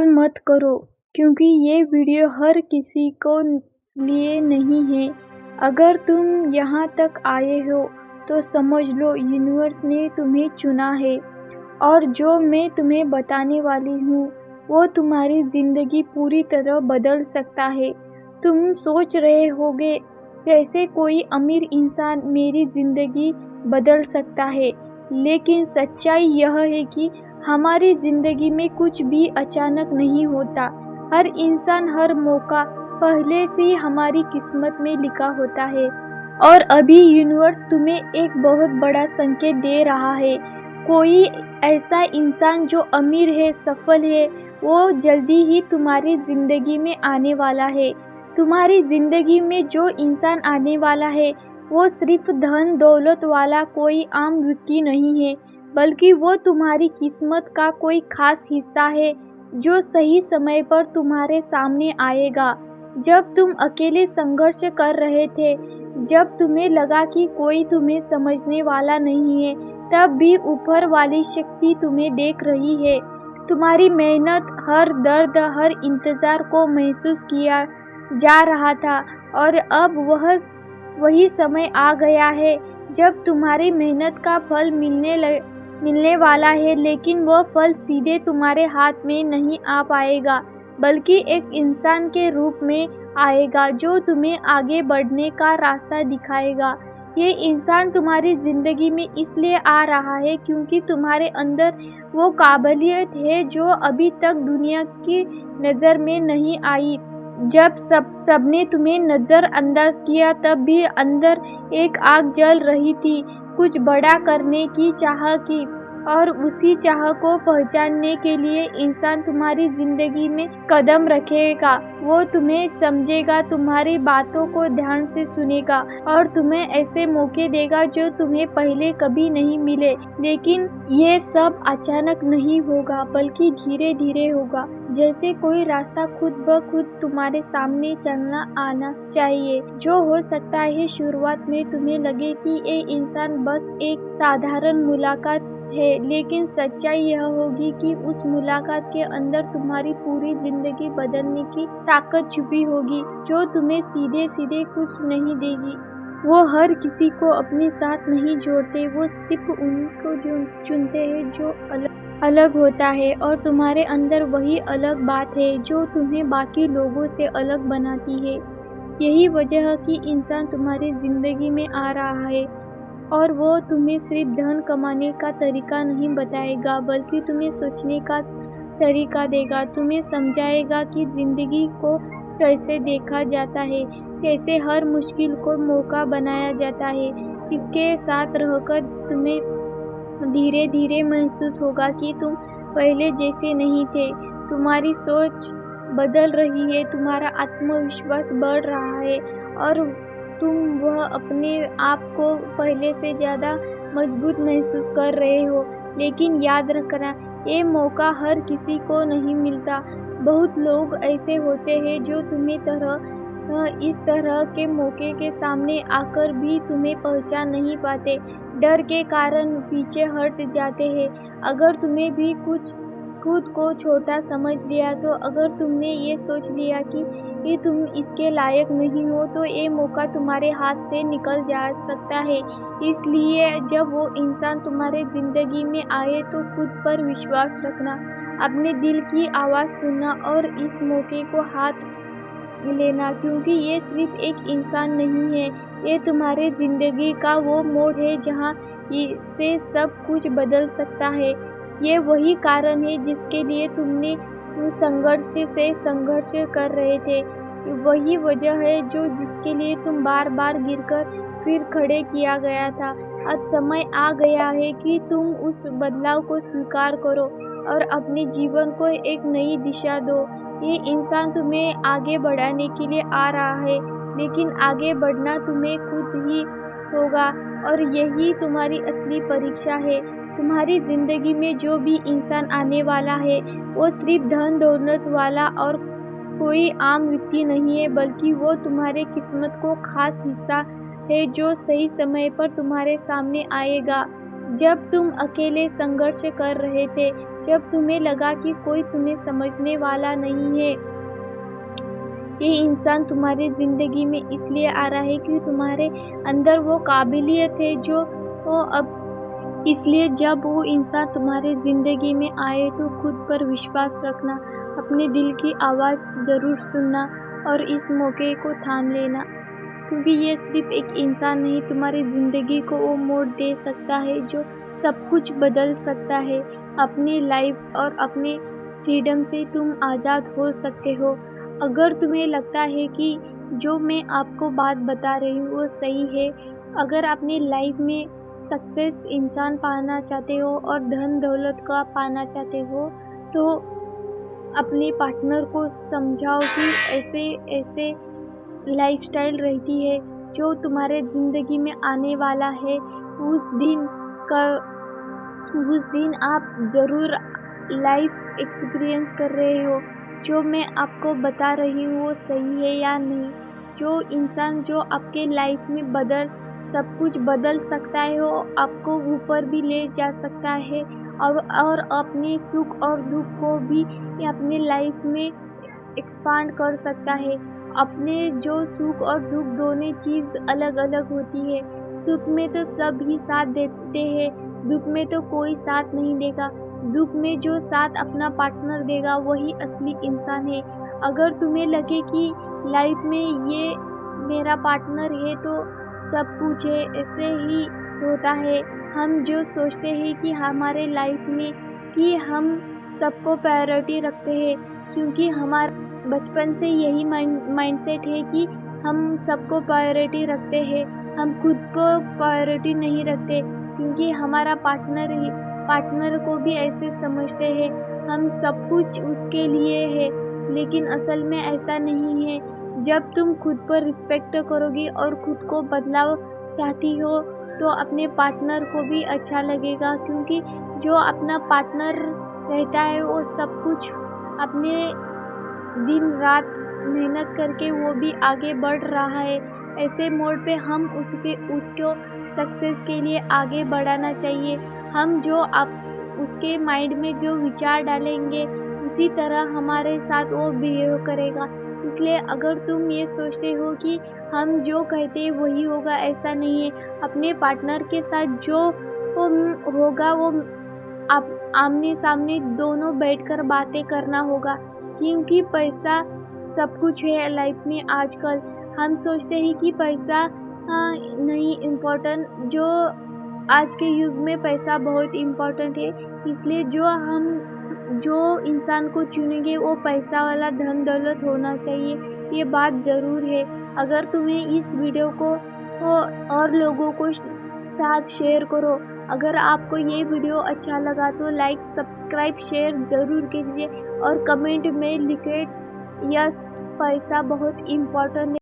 सवाल मत करो, क्योंकि ये वीडियो हर किसी को लिए नहीं है। अगर तुम यहाँ तक आए हो तो समझ लो यूनिवर्स ने तुम्हें चुना है, और जो मैं तुम्हें बताने वाली हूँ वो तुम्हारी ज़िंदगी पूरी तरह बदल सकता है। तुम सोच रहे होगे कैसे कोई अमीर इंसान मेरी ज़िंदगी बदल सकता है, लेकिन सच्चाई यह है कि हमारी ज़िंदगी में कुछ भी अचानक नहीं होता। हर इंसान, हर मौका पहले से ही हमारी किस्मत में लिखा होता है। और अभी यूनिवर्स तुम्हें एक बहुत बड़ा संकेत दे रहा है। कोई ऐसा इंसान जो अमीर है, सफल है, वो जल्दी ही तुम्हारी ज़िंदगी में आने वाला है। तुम्हारी ज़िंदगी में जो इंसान आने वाला है वो सिर्फ धन दौलत वाला कोई आम व्यक्ति नहीं है, बल्कि वो तुम्हारी किस्मत का कोई खास हिस्सा है जो सही समय पर तुम्हारे सामने आएगा। जब तुम अकेले संघर्ष कर रहे थे, जब तुम्हें लगा कि कोई तुम्हें समझने वाला नहीं है, तब भी ऊपर वाली शक्ति तुम्हें देख रही है। तुम्हारी मेहनत, हर दर्द, हर इंतज़ार को महसूस किया जा रहा था, और अब वही समय आ गया है जब तुम्हारी मेहनत का फल मिलने वाला है। लेकिन वह फल सीधे तुम्हारे हाथ में नहीं आ पाएगा, बल्कि एक इंसान के रूप में आएगा जो तुम्हें आगे बढ़ने का रास्ता दिखाएगा। ये इंसान तुम्हारी ज़िंदगी में इसलिए आ रहा है क्योंकि तुम्हारे अंदर वो काबिलियत है जो अभी तक दुनिया की नज़र में नहीं आई। जब सबने तुम्हें नज़रअंदाज किया, तब भी अंदर एक आग जल रही थी, कुछ बड़ा करने की चाह की। और उसी चाह को पहचानने के लिए इंसान तुम्हारी ज़िंदगी में कदम रखेगा। वो तुम्हें समझेगा, तुम्हारी बातों को ध्यान से सुनेगा और तुम्हें ऐसे मौके देगा जो तुम्हें पहले कभी नहीं मिले। लेकिन ये सब अचानक नहीं होगा, बल्कि धीरे धीरे होगा, जैसे कोई रास्ता खुद ब खुद तुम्हारे सामने चलना आना चाहिए। जो हो सकता है शुरुआत में तुम्हें लगे कि ये इंसान बस एक साधारण मुलाकात है, लेकिन सच्चाई यह होगी कि उस मुलाकात के अंदर तुम्हारी पूरी जिंदगी बदलने की ताकत छुपी होगी, जो तुम्हें सीधे सीधे कुछ नहीं देगी। वो हर किसी को अपने साथ नहीं जोड़ते, वो सिर्फ उनको जो चुनते हैं जो अलग होता है। और तुम्हारे अंदर वही अलग बात है जो तुम्हें बाकी लोगों से अलग बनाती है। यही वजह है कि इंसान तुम्हारी ज़िंदगी में आ रहा है, और वो तुम्हें सिर्फ धन कमाने का तरीका नहीं बताएगा, बल्कि तुम्हें सोचने का तरीका देगा। तुम्हें समझाएगा कि ज़िंदगी को कैसे देखा जाता है, कैसे हर मुश्किल को मौका बनाया जाता है। इसके साथ रहकर तुम्हें धीरे धीरे महसूस होगा कि तुम पहले जैसे नहीं थे। तुम्हारी सोच बदल रही है, तुम्हारा आत्मविश्वास बढ़ रहा है, और तुम वह अपने आप को पहले से ज़्यादा मजबूत महसूस कर रहे हो। लेकिन याद रखना, ये मौका हर किसी को नहीं मिलता। बहुत लोग ऐसे होते हैं जो इस तरह के मौके के सामने आकर भी तुम्हें पहचान नहीं पाते, डर के कारण पीछे हट जाते हैं। अगर तुम्हें भी खुद को छोटा समझ लिया, तो अगर तुमने ये सोच लिया कि तुम इसके लायक नहीं हो, तो ये मौका तुम्हारे हाथ से निकल जा सकता है। इसलिए जब वो इंसान तुम्हारे ज़िंदगी में आए तो खुद पर विश्वास रखना, अपने दिल की आवाज़ सुनना और इस मौके को हाथ लेना, क्योंकि ये सिर्फ एक इंसान नहीं है, ये तुम्हारे ज़िंदगी का वो मोड़ है जहाँ से सब कुछ बदल सकता है। ये वही कारण है जिसके लिए तुमने संघर्ष कर रहे थे। वही वजह है जिसके लिए तुम बार बार गिरकर फिर खड़े किया गया था। अब समय आ गया है कि तुम उस बदलाव को स्वीकार करो और अपने जीवन को एक नई दिशा दो। ये इंसान तुम्हें आगे बढ़ाने के लिए आ रहा है, लेकिन आगे बढ़ना तुम्हें खुद ही होगा, और यही तुम्हारी असली परीक्षा है। तुम्हारी ज़िंदगी में जो भी इंसान आने वाला है, वो सिर्फ धन दौलत वाला और कोई आम व्यक्ति नहीं है, बल्कि वो तुम्हारे किस्मत को खास हिस्सा है जो सही समय पर तुम्हारे सामने आएगा। जब तुम अकेले संघर्ष कर रहे थे, जब तुम्हें लगा कि कोई तुम्हें समझने वाला नहीं है। ये इंसान तुम्हारी ज़िंदगी में इसलिए आ रहा है कि तुम्हारे अंदर वो काबिलियत है जो वो अब इसलिए जब वो इंसान तुम्हारी ज़िंदगी में आए तो खुद पर विश्वास रखना, अपने दिल की आवाज़ ज़रूर सुनना और इस मौके को थाम लेना, क्योंकि ये सिर्फ एक इंसान नहीं, तुम्हारी ज़िंदगी को वो मोड़ दे सकता है जो सब कुछ बदल सकता है। अपनी लाइफ और अपने फ्रीडम से तुम आज़ाद हो सकते हो। अगर तुम्हें लगता है कि जो मैं आपको बात बता रही हूँ वो सही है, अगर अपनी लाइफ में सक्सेस इंसान पाना चाहते हो और धन दौलत का पाना चाहते हो, तो अपने पार्टनर को समझाओ कि ऐसे ऐसे लाइफस्टाइल रहती है जो तुम्हारे ज़िंदगी में आने वाला है। उस दिन आप ज़रूर लाइफ एक्सपीरियंस कर रहे हो। जो मैं आपको बता रही हूँ वो सही है या नहीं। जो इंसान जो आपके लाइफ में सब कुछ बदल सकता है, वो आपको ऊपर भी ले जा सकता है और अपने सुख और दुख को भी अपने लाइफ में एक्सपांड कर सकता है। अपने जो सुख और दुख दोनों चीज़ अलग अलग होती है। सुख में तो सब ही साथ देते हैं, दुख में तो कोई साथ नहीं देगा। दुख में जो साथ अपना पार्टनर देगा वही असली इंसान है। अगर तुम्हें लगे कि लाइफ में ये मेरा पार्टनर है तो सब कुछ है, ऐसे ही होता है। हम जो सोचते हैं कि हमारे लाइफ में कि हम सबको प्रायोरिटी रखते हैं, क्योंकि हमारा बचपन से यही माइंडसेट है कि हम सबको प्रायोरिटी रखते हैं, हम खुद को प्रायोरिटी नहीं रखते, क्योंकि हमारा पार्टनर को भी ऐसे समझते हैं हम सब कुछ उसके लिए है। लेकिन असल में ऐसा नहीं है। जब तुम खुद पर रिस्पेक्ट करोगी और खुद को बदलाव चाहती हो तो अपने पार्टनर को भी अच्छा लगेगा, क्योंकि जो अपना पार्टनर रहता है वो सब कुछ अपने दिन रात मेहनत करके वो भी आगे बढ़ रहा है। ऐसे मोड़ पे हम उसको सक्सेस के लिए आगे बढ़ाना चाहिए। हम जो उसके माइंड में जो विचार डालेंगे उसी तरह हमारे साथ वो बिहेव करेगा। इसलिए अगर तुम ये सोचते हो कि हम जो कहते हैं वही होगा, ऐसा नहीं है। अपने पार्टनर के साथ जो होगा वो आमने सामने दोनों बैठकर बातें करना होगा, क्योंकि पैसा सब कुछ है लाइफ में। आजकल हम सोचते हैं कि पैसा नहीं इम्पोर्टेंट, जो आज के युग में पैसा बहुत इम्पोर्टेंट है। इसलिए जो इंसान को चुनेंगे वो पैसा वाला धन दौलत होना चाहिए, ये बात ज़रूर है। अगर तुम्हें इस वीडियो को और लोगों को साथ शेयर करो। अगर आपको ये वीडियो अच्छा लगा तो लाइक सब्सक्राइब शेयर ज़रूर कीजिए और कमेंट में लिखे यस पैसा बहुत इम्पोर्टेंट है।